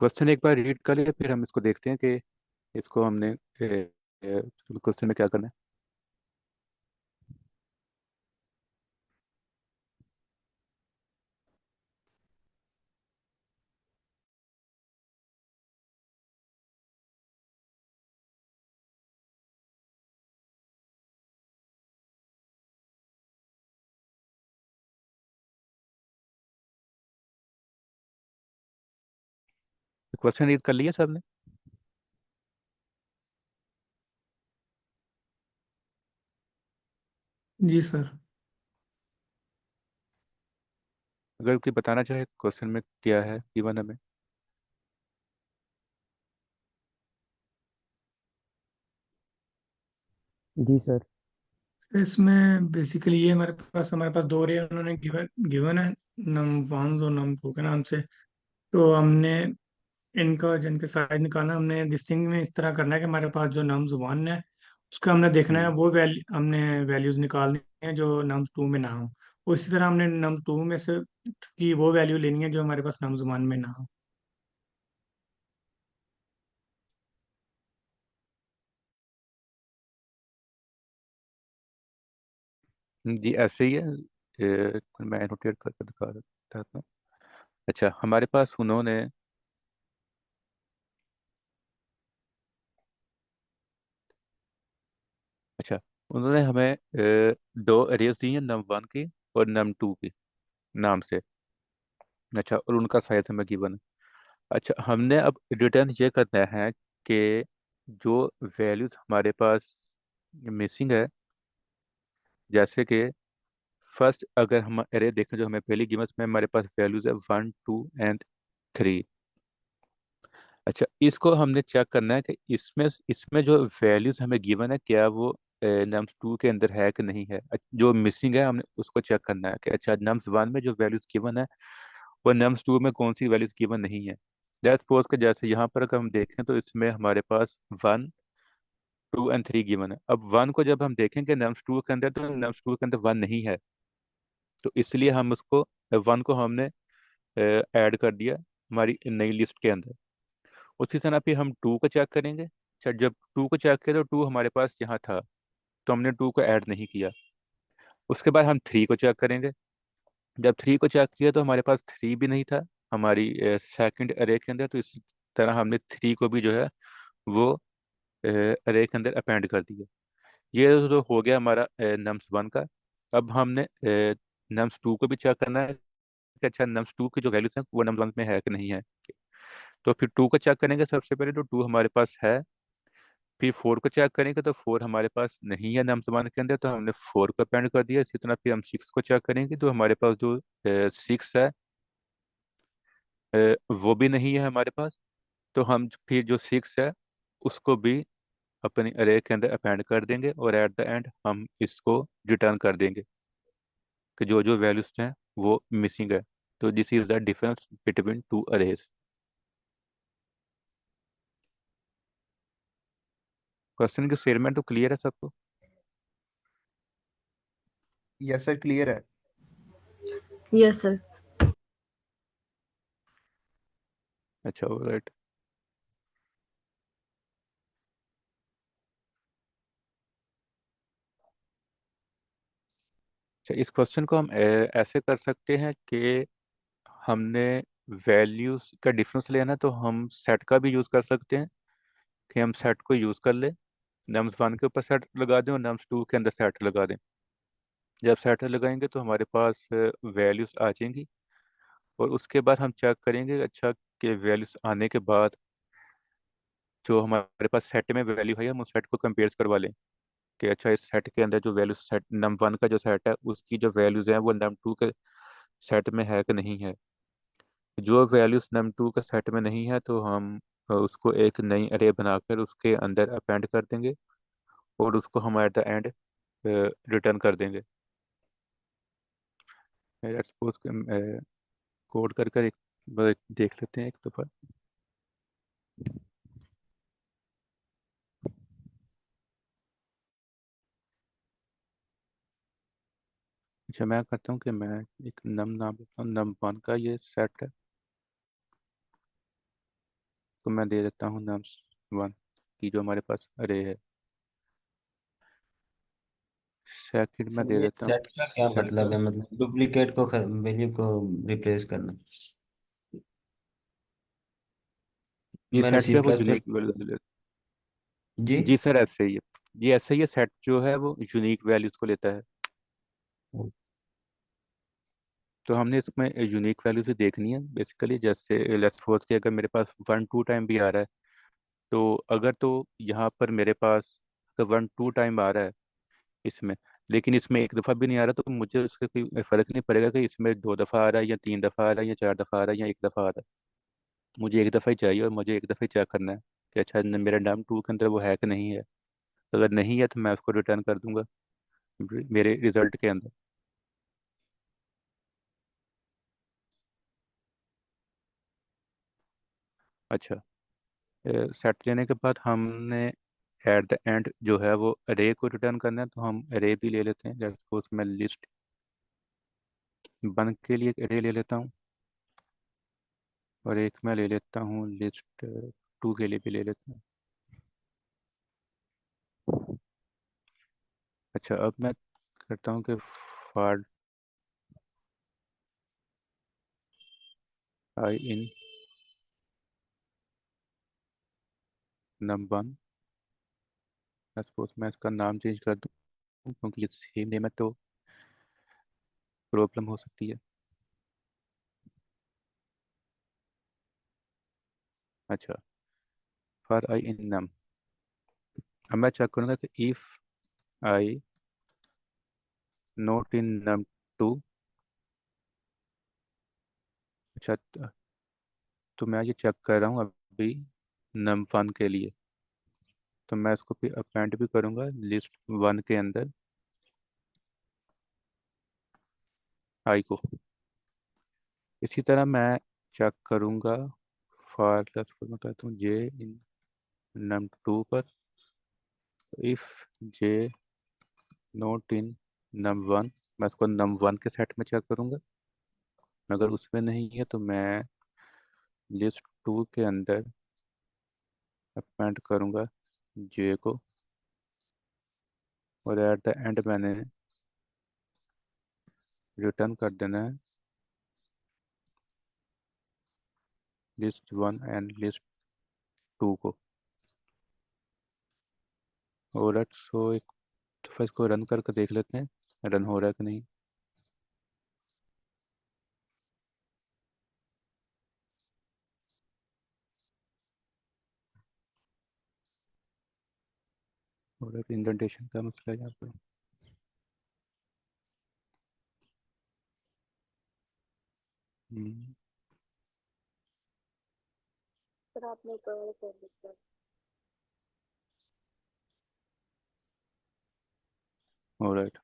Question एक बार read कर लिया, फिर हम इसको देखते हैं कि इसको हमने क्वेश्चन में क्या करना है। क्वेश्चन रीड कर लिया सबने? जी सर। अगर कोई बताना चाहे क्वेश्चन में क्या है गिवन हमें। जी सर। इसमें बेसिकली ये हमारे पास दो रे उन्होंने गिवन गिवन है, नम वन और नम टू के नाम से। तो हमने इनका जिनके साइज निकालना, हमने डिस्टिंग में इस तरह करना है कि हमारे पास जो नम्स वन है उसका हमने देखना है, हम्म। वो वैल्यू हमने वैल्यूज निकालनी है जो नम्स टू में ना हो। उसी तरह हमने नम टू में से की वो वैल्यू लेनी है जो हमारे पास नम्स वन में ना हो। जी ऐसे ही है। मैं नोटेट करके दिखा देता हूँ। अच्छा, हमारे पास उन्होंने अच्छा उन्होंने हमें दो एरियाज दी हैं, नम वन की और नम टू की नाम से। अच्छा, और उनका साइज हमें गिवन है। अच्छा, हमने अब रिटर्न ये करना है कि जो वैल्यूज हमारे पास मिसिंग है, जैसे कि फर्स्ट अगर हम एरे देखें जो हमें पहली गिवन में हमारे पास वैल्यूज है 1 2 एंड 3। अच्छा, इसको हमने चेक करना है कि इसमें इसमें जो वैल्यूज हमें गिवन है क्या वो नम्स टू के अंदर है कि नहीं है। जो मिसिंग है हमने उसको चेक करना है कि अच्छा नम्स वन में जो वैल्यूज गिवन है वो नम्स टू में कौन सी वैल्यूज गिवन नहीं है। लेट्स सपोज के जैसे यहाँ पर अगर हम देखें तो इसमें हमारे पास 1 2 एंड 3 गिवन है। अब वन को जब हम देखेंगे नम्स टू के अंदर, तो नम्स टू के अंदर वन नहीं है। तो इसलिए हम उसको वन को हमने ऐड कर दिया हमारी नई लिस्ट के अंदर। उसी तरह फिर हम टू को चेक करेंगे। अच्छा, जब टू को चेक किया तो टू हमारे पास यहाँ था, तो हमने टू को ऐड नहीं किया। उसके बाद हम थ्री को चेक करेंगे। जब थ्री को चेक किया तो हमारे पास थ्री भी नहीं था हमारी सेकंड अरे के अंदर, तो इस तरह हमने थ्री को भी जो है वो अरे के अंदर अपेंड कर दिया। ये तो हो गया हमारा नम्स वन का। अब हमने नम्स टू को भी चेक करना है कि अच्छा नम्स टू की जो वैल्यूज हैं वो नम्स वन में है कि नहीं है। तो फिर टू को चेक करेंगे सबसे पहले, तो टू हमारे पास है। फिर फोर को चेक करेंगे तो फोर हमारे पास नहीं है नम्स वन के अंदर, तो हमने फोर को अपेंड कर दिया। इसी तरह फिर हम सिक्स को चेक करेंगे तो हमारे पास जो सिक्स है वो भी नहीं है हमारे पास। तो हम फिर जो सिक्स है उसको भी अपनी अरे के अंदर अपेंड कर देंगे, और एट द एंड हम इसको रिटर्न कर देंगे कि जो जो वैल्यूज हैं वो मिसिंग है। तो this is the difference between two arrays. Question की स्टेटमेंट तो क्लियर है सबको? यस सर, क्लियर है। Yes sir. अच्छा, राइट। अच्छा, इस क्वेश्चन को हम ऐसे कर सकते हैं कि हमने वैल्यूज का डिफरेंस लेना, तो हम सेट का भी यूज कर सकते हैं कि हम सेट को यूज कर ले, नम्स वन के ऊपर सेट लगा दें और नम्स टू के अंदर सेट लगा दें। जब सेट लगाएंगे तो हमारे पास वैल्यूज आ जाएंगी, और उसके बाद हम चेक करेंगे अच्छा कि वैल्यूज आने के बाद जो हमारे पास सेट में वैल्यू है हम उस सेट को कंपेयर करवा लें कि अच्छा इस सेट के अंदर जो वैल्यू सेट नम वन का जो सेट है उसकी जो वैल्यूज हैं वो नम टू के सेट में है कि नहीं है। जो वैल्यूज नम टू के सेट में नहीं है तो हम उसको एक नई अरे बनाकर उसके अंदर अपेंड कर देंगे, और उसको हम एट द एंड रिटर्न कर देंगे। लेट्स सपोज कोड कर कर एक बार देख लेते हैं एक दफा। अच्छा, मैं करता हूँ कि मैं एक नम नाम देता हूँ, नम वन का ये सेट है। तो मैं दे देता हूँ नम्स वन की जो हमारे पास अरे है। सेकंड में दे सर ये देता हूँ सेट का क्या सेट मतलब का। है, मतलब डुप्लीकेट को वैल्यू को रिप्लेस करना। ये मैंने सेट सी जो है वो प्लस प्लस। Unique value. जी। जी सर ऐसे ही है। ये ऐसे ही है, सेट जो है वो यूनिक वैल्यूज को लेता है। तो हमने इसमें यूनिक वैल्यूज ही देखनी है बेसिकली। जैसे लेट्स सपोज कि अगर मेरे पास वन टू टाइम भी आ रहा है, तो अगर तो यहाँ पर मेरे पास अगर वन टू टाइम आ रहा है इसमें, लेकिन इसमें एक दफ़ा भी नहीं आ रहा, तो मुझे उसका कोई फ़र्क नहीं पड़ेगा कि इसमें दो दफ़ा आ रहा है या तीन दफ़ा आ रहा है या चार दफ़ा आ रहा है या एक दफ़ा आ रहा है। मुझे एक दफ़ा ही चाहिए और मुझे एक दफ़ा ही चेक करना है कि अच्छा मेरा नाम टू के अंदर वो है कि नहीं है। तो अगर नहीं है तो मैं उसको रिटर्न कर दूंगा मेरे रिजल्ट के अंदर। अच्छा, सेट लेने के बाद हमने एट द एंड जो है वो अरे को रिटर्न करना है, तो हम अरे भी ले लेते हैं। जैसे सपोज मैं लिस्ट वन के लिए एक अरे ले लेता हूँ और एक मैं ले लेता हूँ लिस्ट टू के लिए भी ले लेता हूँ। अच्छा, अब मैं करता हूँ कि for i in num one. Suppose मैं इसका नाम चेंज कर दूँ क्योंकि ये सेम नेम है तो प्रॉब्लम हो सकती है। अच्छा, फॉर आई इन नम। अब मैं चेक करूँगा कि if i not in num two. अच्छा, तो मैं ये चेक कर रहा हूँ अभी नम वन के लिए। तो मैं इसको भी अपेंड भी करूँगा लिस्ट वन के अंदर आई को। इसी तरह मैं चेक करूँगा फॉर मैं कहता हूँ जे इन नम टू पर। If j not in num one, मैं इसको नम वन के सेट में चेक करूँगा। अगर उसमें नहीं है तो मैं लिस्ट टू के अंदर अपेंड करूँगा जे को। और एट द एंड मैंने रिटर्न कर देना है list one and list two को। और सो एक दफ़ा इसको रन करके देख लेते हैं रन हो रहा है कि नहीं। और इंडेंटेशन का मसला है यहाँ पर। सर आपने ऊपर कर दिया। ऑलराइट।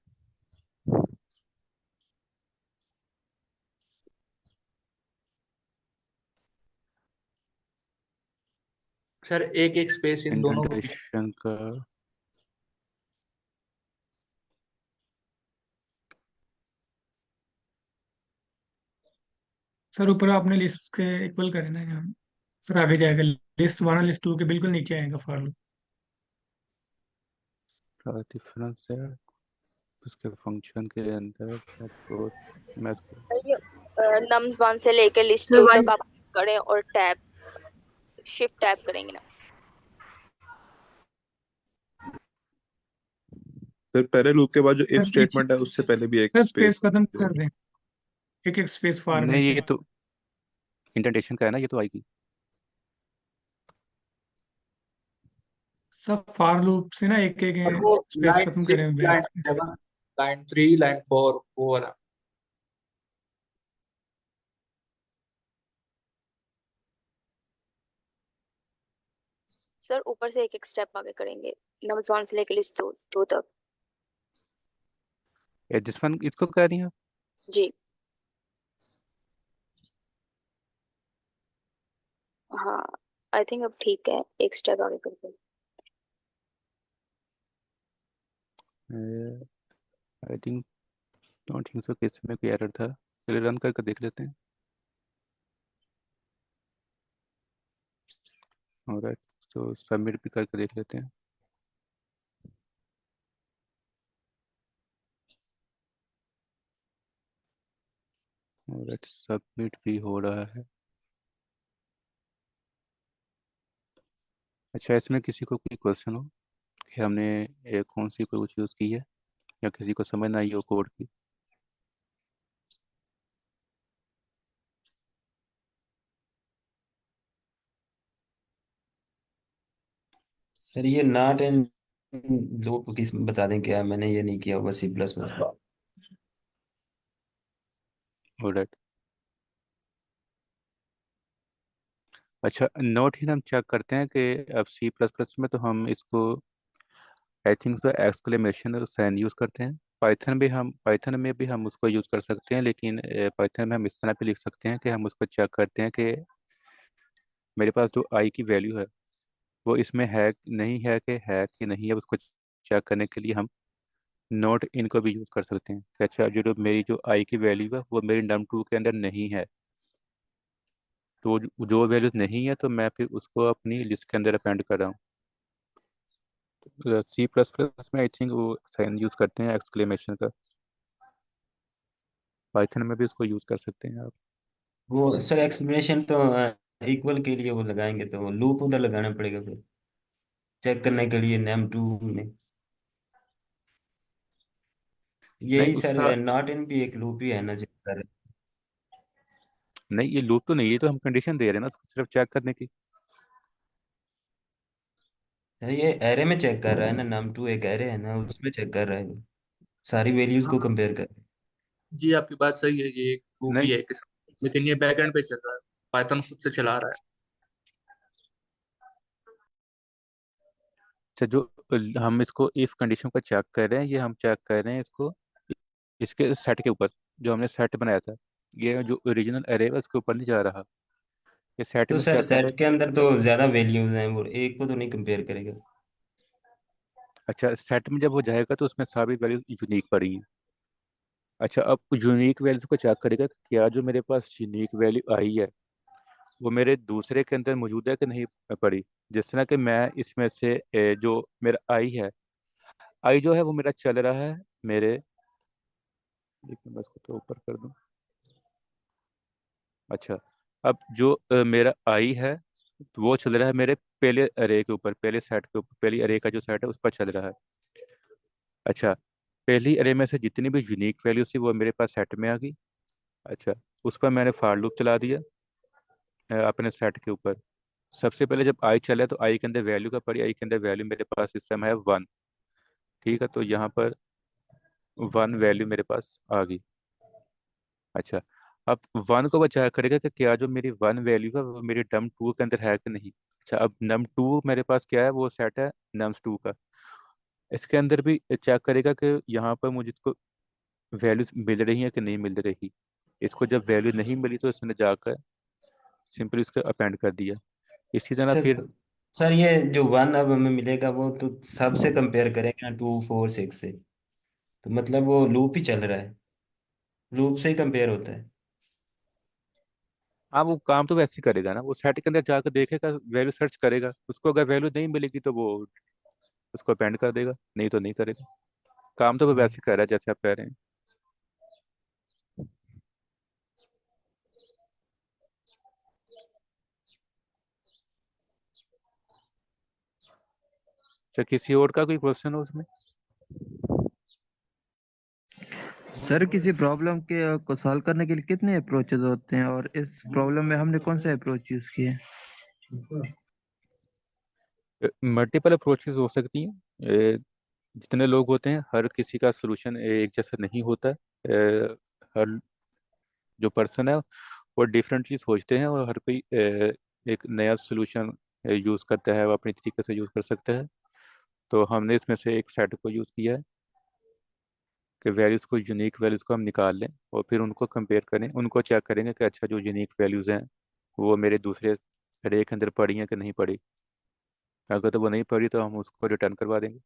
सर एक एक स्पेस इन दोनों को। इंडेंटेशन का सर ऊपर आपने लिस्ट के इक्वल करे ना यहाँ। सर आगे जाएगा, लिस्ट वन और लिस्ट टू के बिल्कुल नीचे आएगा फॉर लूप। क्या डिफरेंस है उसके फंक्शन के अंदर। सपोज मैं इसको नम्स वन से लेकर लिस्ट सर टू वन तक आप करें और टैब शिफ्ट टैब करेंगे ना। फिर पहले लूप के बाद जो इफ सर पीछे, स्टेटमेंट है उससे पहले भी एक सर स्पेस स्पेस खत्म कर दें, एक एक स्पेस फॉर में नहीं, से। ये तो इंडेंटेशन का है ना, ये तो आएगी। सब फॉर लूप से ना एक एक और वो स्पेस लाइन खत्म करें सिक्स, लाइन बैक में। Seven, line three, line four, वो वाला। सर ऊपर से एक एक स्टेप आगे करेंगे नम्स वन से लेकर लिस्ट टू तक। दिस वन इसको कह रही है। जी हाँ, आई थिंक अब ठीक है, एक स्टेप आगे करते हैं। I think don't think so कि इसमें कोई एरर था। चलिए रन करके देख लेते हैं। ऑलराइट, तो सबमिट भी करके देख लेते हैं। ऑलराइट, सबमिट भी हो रहा है। अच्छा, इसमें किसी को कोई क्वेश्चन हो कि हमने कौन सी कोई यूज़ की है, या किसी को समझ ना आई हो कोड की? सर ये नॉट एंड लूप किस बता दें क्या, मैंने ये नहीं किया होगा C++। ऑलराइट, अच्छा, नोट ही हम चेक करते हैं कि अब सी प्लस प्लस में तो हम इसको I think so exclamation sign use करते हैं। पाइथन में भी हम उसको यूज़ कर सकते हैं, लेकिन पाइथन में हम इस तरह पे लिख सकते हैं कि हम उसको चेक करते हैं कि मेरे पास जो आई की वैल्यू है वो इसमें है कि नहीं है, उसको चेक करने के लिए हम नोट इनको भी यूज़ कर सकते हैं कि अच्छा, मेरी जो आई की वैल्यू है वो मेरी num2 के अंदर नहीं है, तो जो वैल्यूज नहीं है तो मैं फिर उसको अपनी लिस्ट के अंदर अपेंड कर रहा हूँ। सी प्लस प्लस में आई थिंक वो साइन यूज़ करते हैं एक्सक्लेमेशन का। पाइथन में भी उसको यूज़ कर सकते हैं आप। वो सर एक्सप्लेनेशन तो इक्वल के लिए वो लगाएंगे तो लूप उधर लगाना पड़ेगा फिर चेक करने के लिए num2 में। नहीं यही सर उसका, नॉट इन भी एक लूप ही है ना चेक कर। नहीं ये लूप तो नहीं, ये तो हम कंडीशन दे रहे हैं ना उसको सिर्फ चेक करने की। सर ये एरे में चेक कर रहा है ना, num2 एक एरे है ना उसमें चेक कर रहा है वो, सारी वैल्यूज को हाँ कंपेयर कर रहा है। जी, आपकी बात सही है, ये एक लूप ही नहीं, है लेकिन ये बैकएंड पे चल रहा है, पाइथन खुद से चला रहा है। अच्छा, जो हम इसको इफ कंडीशन को चेक कर रहे हैं, ये हम चेक कर रहे हैं इसको इसके सेट के ऊपर, जो हमने सेट बनाया था। ये जो ओरिजिनल एरे है उसके ऊपर नहीं जा रहा, ये सेट तो में सर चेक कर रहे सेट के अंदर तो ज्यादा वैल्यूज हैं, वो एक को तो नहीं कंपेयर करेगा। हैं। अच्छा, सेट में जब हो जाएगा तो उसमें सारी वैल्यू यूनिक पड़ी हैं। अच्छा, अब यूनिक वैल्यू को चेक करेगा कि क्या जो मेरे पास यूनिक वैल्यू आई है वो मेरे दूसरे के अंदर मौजूद है कि नहीं पड़ी। जिस तरह कि मैं इसमें से जो मेरा आई है, आई जो है वो मेरा चल रहा है मेरे, लेकिन मैं इसको तो ऊपर कर दूं। अच्छा, अब जो मेरा आई है तो वो चल रहा है मेरे पहले अरे के ऊपर, पहले सेट के ऊपर, पहली अरे का जो सेट है उस पर चल रहा है। अच्छा, पहली अरे में से जितनी भी यूनिक वैल्यू थी वो मेरे पास सेट में आ गई। अच्छा, उस पर मैंने फॉर लूप चला दिया अपने सेट के ऊपर। सबसे पहले जब आई चले तो आई के अंदर वैल्यू का पड़ी, आई के अंदर वैल्यू मेरे पास इस समय है 1। ठीक है, तो यहाँ पर 1 वैल्यू मेरे पास आ गई। अच्छा, अब 1 को बचा करेगा कि क्या जो मेरी 1 वैल्यू है वो मेरी num2 के अंदर है कि नहीं। अच्छा, अब num2 मेरे पास क्या है, वो सेट है nums2 का। इसके अंदर भी चेक करेगा कि यहाँ पर मुझे इसको वैल्यूज मिल रही है कि नहीं मिल रही। इसको जब वैल्यू नहीं मिली तो इसने जाकर सिंपली इसको अपेंड कर दिया। इसी तरह अच्छा फिर सर ये जो 1 अब हमें मिलेगा वो तो सबसे कंपेयर करेंगे ना 2 4 6 से, तो मतलब वो लूप ही चल रहा है, लूप से ही कंपेयर होता है। हाँ, वो काम तो वैसे ही करेगा ना, वो सेट के अंदर जाकर देखेगा, वैल्यू सर्च करेगा, उसको अगर वैल्यू नहीं मिलेगी तो वो उसको अपेंड कर देगा, नहीं तो नहीं करेगा। काम तो वो वैसे ही कर रहा है जैसे आप कह रहे हैं। अच्छा, किसी और का कोई क्वेश्चन हो उसमें? सर किसी प्रॉब्लम के को सॉल्व करने के लिए कितने अप्रोचेज होते हैं और इस प्रॉब्लम में हमने कौन सा अप्रोच यूज किया? मल्टीपल अप्रोचेस हो सकती हैं। जितने लोग होते हैं हर किसी का सोल्यूशन एक जैसा नहीं होता है। हर जो पर्सन है वो डिफरेंटली सोचते हैं, और हर कोई एक नया सोल्यूशन यूज़ करता है, वो अपनी तरीके से यूज़ कर सकता है। तो हमने इसमें से एक सेट को यूज़ किया है कि वैल्यूज़ को, यूनिक वैल्यूज़ को हम निकाल लें और फिर उनको कंपेयर करें, उनको चेक करेंगे कि अच्छा जो यूनिक वैल्यूज़ हैं वो मेरे दूसरे अरे के अंदर पड़ी हैं कि नहीं पड़ी। अगर तो वो नहीं पड़ी तो हम उसको रिटर्न करवा देंगे।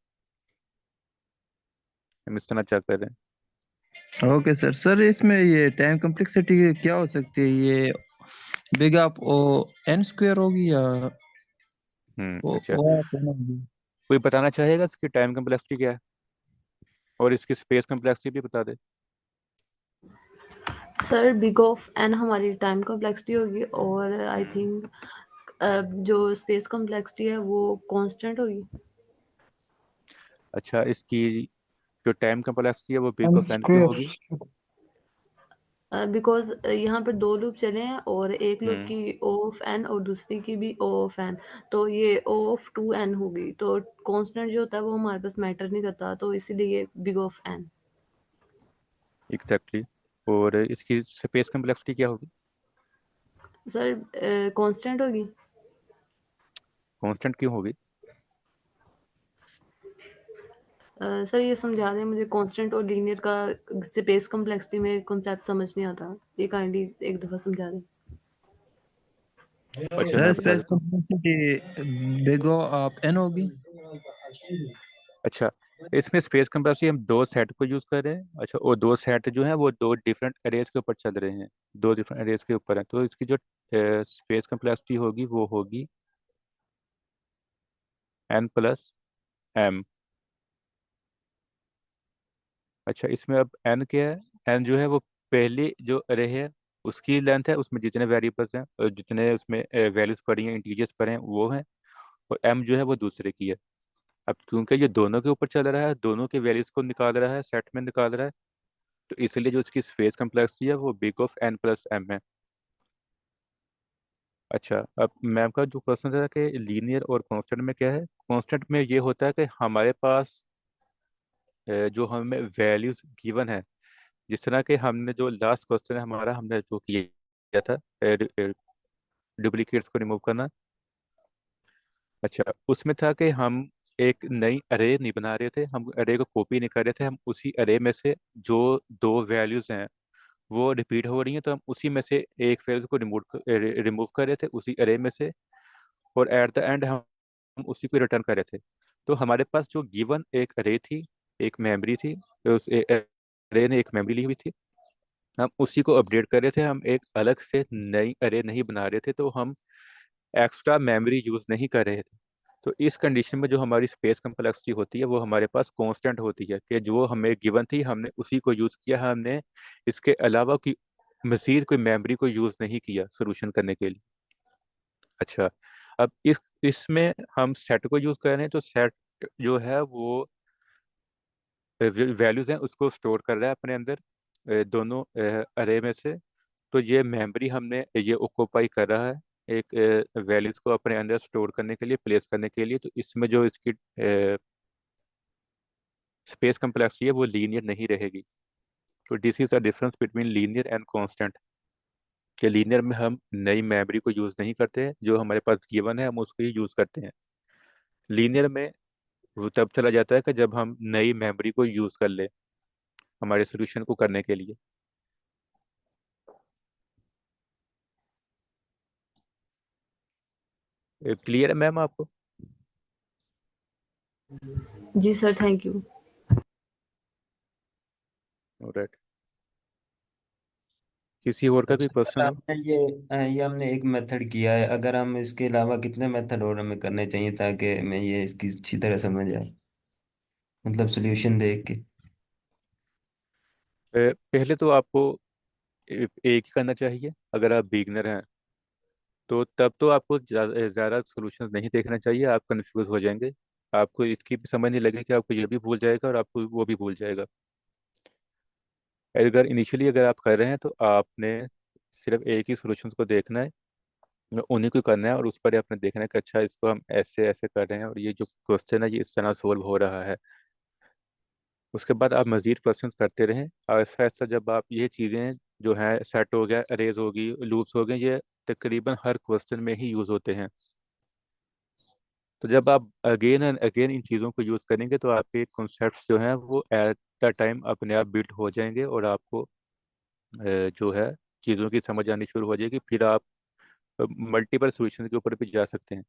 हम इस तरह चेक कर रहे हैं। Okay sir. सर इसमें ये टाइम कम्प्लेक्सिटी क्या हो सकती है? ये big up O n square होगी या अच्छा। वो आप N होगी। कोई बताना चाहेगा इसकी टाइम कम्प्लेक्सिटी क्या है, और इसकी स्पेस कम्प्लेक्सिटी भी बता दे। सर बिग ऑफ एन हमारी टाइम कॉम्प्लेक्सिटी होगी और आई थिंक जो स्पेस कॉम्प्लेक्सिटी है वो कांस्टेंट होगी। अच्छा, इसकी जो टाइम कम्प्लेक्सिटी है वो बिग एन ऑफ एन क्यों होगी? स्क्वायर। बिकॉज यहाँ पर दो लूप चले हैं और एक लूप हम्म की ओ ऑफ एन और दूसरी की भी ओ ऑफ एन, तो ये ओ ऑफ टू एन होगी, तो कांस्टेंट जो होता है वो हमारे पास मैटर नहीं करता, तो इसीलिए बिग ऑफ एन। एग्जैक्टली। और इसकी स्पेस कम्प्लेक्सिटी क्या होगी? सर कांस्टेंट होगी। कांस्टेंट क्यों होगी? सर ये समझा दें, मुझे कांस्टेंट और लीनियर का स्पेस कॉम्प्लेक्सिटी में कॉन्सेप्ट समझ नहीं आता, ये काइंडली एक दफ़ा समझा दें। अच्छा, सर मैं बता स्पेस देता हूँ। Complexity big O of N होगी। अच्छा, इसमें स्पेस कम्प्रेसिटी हम दो सेट को यूज कर रहे हैं। अच्छा, और दो सेट जो है वो दो डिफरेंट अरेज के ऊपर चल रहे हैं, दो डिफरेंट अरेज के ऊपर है, तो इसकी जो स्पेस कम्प्लेक्सिटी होगी वो होगी n+m। अच्छा, इसमें अब n क्या है? n जो है वो पहली जो अरे है उसकी लेंथ है, उसमें जितने वेरिएबल्स हैं और जितने उसमें वैल्यूज पड़ी हैं, इंटीजर्स पड़े हैं वो हैं। और m जो है वो दूसरे की है। अब क्योंकि ये दोनों के ऊपर चल रहा है, दोनों के वैल्यूज को निकाल रहा है, सेट में निकाल रहा है, तो इसलिए जो इसकी स्पेस कम्प्लेक्सिटी है वो बिग ऑफ n+m है। अच्छा, अब मैम का जो क्वेश्चन था कि लीनियर और कांस्टेंट में क्या है, कांस्टेंट में ये होता है कि हमारे पास जो हमें वैल्यूज गिवन है, जिस तरह के हमने जो लास्ट क्वेश्चन है हमारा, हमने जो किया था डुप्लीकेट्स को रिमूव करना। अच्छा, उसमें था कि हम एक नई अरे नहीं बना रहे थे, हम अरे को कॉपी नहीं कर रहे थे, हम उसी अरे में से जो दो वैल्यूज हैं वो रिपीट हो रही हैं, तो हम उसी में से एक वैल्यूज को रिमूव कर रहे थे उसी अरे में से, और एट द एंड हम उसी को रिटर्न कर रहे थे। तो हमारे पास जो गिवन एक अरे थी, एक मेमोरी थी, तो उस अरे ने एक मेमोरी ली हुई थी, हम उसी को अपडेट कर रहे थे, हम एक अलग से नई अरे नहीं बना रहे थे, तो हम एक्स्ट्रा मेमोरी यूज नहीं कर रहे थे। तो इस कंडीशन में जो हमारी स्पेस कम्प्लेक्सिटी होती है वो हमारे पास कांस्टेंट होती है, कि जो हमें गिवन थी हमने उसी को यूज किया, हमने इसके अलावा की मजीद कोई मेमोरी को यूज नहीं किया सोल्यूशन करने के लिए। अच्छा, अब इसमें हम सेट को यूज कर रहे हैं, तो सेट जो है वो वैल्यूज हैं उसको स्टोर कर रहा है अपने अंदर, दोनों अरे में से। तो ये मेमोरी हमने ये ऑक्यूपाई कर रहा है एक वैल्यूज को अपने अंदर स्टोर करने के लिए, प्लेस करने के लिए, तो इसमें जो इसकी स्पेस कम्प्लेक्सिटी है वो लीनियर नहीं रहेगी। तो this is the difference between linear and constant, कि लीनियर में हम नई मेमोरी को यूज नहीं करते हैं, जो हमारे पास गिवन है हम उसको ही यूज करते हैं। लीनियर में वो तब चला जाता है कि जब हम नई मेमोरी को यूज कर ले हमारे सोल्यूशन को करने के लिए। क्लियर है मैम आपको? जी सर, थैंक यू। राइट, किसी और का कोई अच्छा सर, क्वेश्चन हो? आपने ये हमने एक मेथड किया है, अगर हम इसके अलावा कितने मेथड और हमें करने चाहिए ताकि हमें ये इसकी अच्छी तरह समझ आए, मतलब सोल्यूशन देख के। पहले तो आपको एक ही करना चाहिए अगर आप बिगनर हैं, तो तब तो आपको ज़्यादा सॉल्यूशंस नहीं देखना चाहिए, आप कंफ्यूज हो जाएंगे, आपको इसकी भी समझ नहीं लगेगी, आपको ये भी भूल जाएगा और आपको वो भी भूल जाएगा। अगर इनिशियली अगर आप कर रहे हैं तो आपने सिर्फ एक ही सॉल्यूशंस को देखना है, उन्हीं को करना है, और उस पर ही आपने देखना है कि अच्छा इसको हम ऐसे ऐसे कर रहे हैं और ये जो क्वेश्चन है ये इस तरह सोल्व हो रहा है। उसके बाद आप मज़ीद क्वेश्चंस करते रहें, और ऐसा ऐसा जब आप ये चीज़ें जो है सेट हो गया, अरेज होगी, लूप्स हो गए, ये तकरीबन हर क्वेश्चन में ही यूज़ होते हैं। तो जब आप अगेन एंड अगेन इन चीज़ों को यूज़ करेंगे तो आपके कॉन्सेप्ट्स जो हैं वो एट द टाइम अपने आप बिल्ड हो जाएंगे, और आपको जो है चीज़ों की समझ आनी शुरू हो जाएगी, फिर आप मल्टीपल सॉल्यूशन के ऊपर भी जा सकते हैं,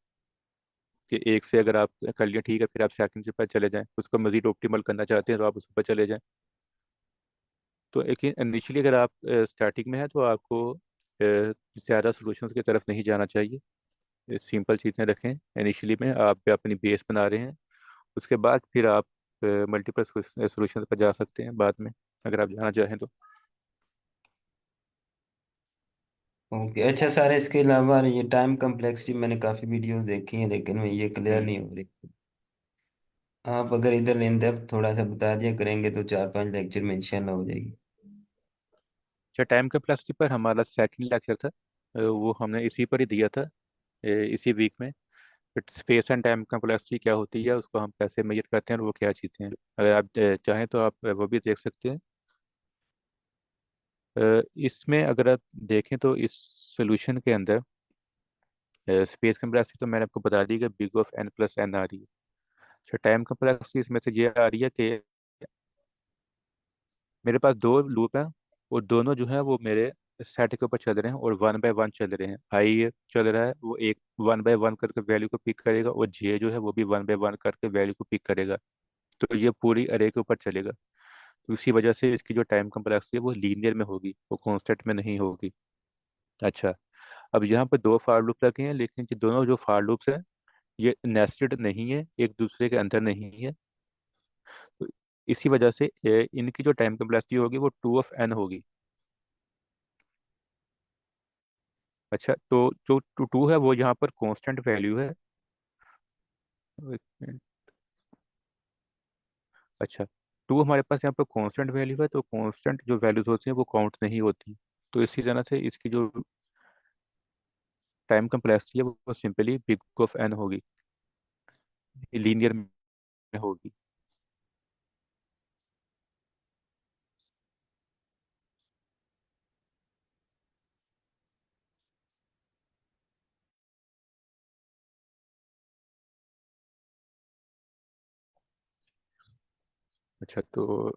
कि एक से अगर आप कर लिया ठीक है, फिर आप सेकंड पर चले जाएं, उसको मज़ीद ऑप्टिमल करना चाहते हैं तो आप उस पर चले जाएं। तो एक इनिशियली अगर आप स्टार्टिंग में है तो आपको ज़्यादा सॉल्यूशंस की तरफ नहीं जाना चाहिए, सिंपल चीज़ें रखें इनिशियली में, आप अपनी बेस बना रहे हैं। उसके बाद फिर आप मल्टीपल सोल्यूशन पर जा सकते हैं बाद में, अगर आप जाना चाहें तो। ओके, अच्छा सर, इसके अलावा ये टाइम कम्प्लेक्सिटी मैंने काफ़ी वीडियोस देखी हैं लेकिन मैं ये क्लियर नहीं हो रही। आप अगर इधर इन डेप्थ थोड़ा सा बता दिया करेंगे तो 4-5 लेक्चर में इंशाल्लाह हो जाएगी। अच्छा, टाइम कम्प्लेक्सिटी पर हमारा सेकंड लेक्चर था, वो हमने इसी पर ही दिया था, इसी वीक में। But space and time complexity क्या होती है, उसको हम कैसे मेजर करते हैं, और वो क्या चीज़ें हैं, अगर आप चाहें तो आप वो भी देख सकते हैं। इसमें अगर आप देखें तो इस सोल्यूशन के अंदर स्पेस कम्प्लेक्सिटी तो मैंने आपको बता दी कि big of N plus N आ रही है। अच्छा, टाइम कम्प्लेक्सिटी इसमें से ये आ रही है कि मेरे पास दो लूप हैं, और दोनों जो हैं वो मेरे सेट के ऊपर चल रहे हैं, और वन बाय वन चल रहे हैं। आई चल रहा है, वो एक वन बाय वन करके वैल्यू को पिक करेगा, और जे जो है वो भी वन बाय वन करके वैल्यू को पिक करेगा। तो ये पूरी अरे के ऊपर चलेगा। तो इसी वजह से इसकी जो टाइम कम्प्लेक्सिटी है वो लीनियर में होगी, वो कॉन्स्टेंट में नहीं होगी। अच्छा, अब यहाँ पे दो फार लूप रखे हैं, लेकिन ये दोनों जो फार लूप्स हैं ये नेस्टेड नहीं है, एक दूसरे के अंदर नहीं है। तो इसी वजह से इनकी जो टाइम कम्प्लेक्सिटी होगी वो टू ऑफ एन होगी। अच्छा, तो जो टू टू है वो यहाँ पर कांस्टेंट वैल्यू है। एक मिनट। अच्छा, टू हमारे पास यहाँ पर कांस्टेंट वैल्यू है, तो कांस्टेंट जो वैल्यूज होती हैं वो काउंट नहीं होती। तो इसी तरह से इसकी जो टाइम कम्प्लेक्सिटी है वो सिंपली बिग ऑफ एन होगी, लीनियर में होगी। अच्छा, तो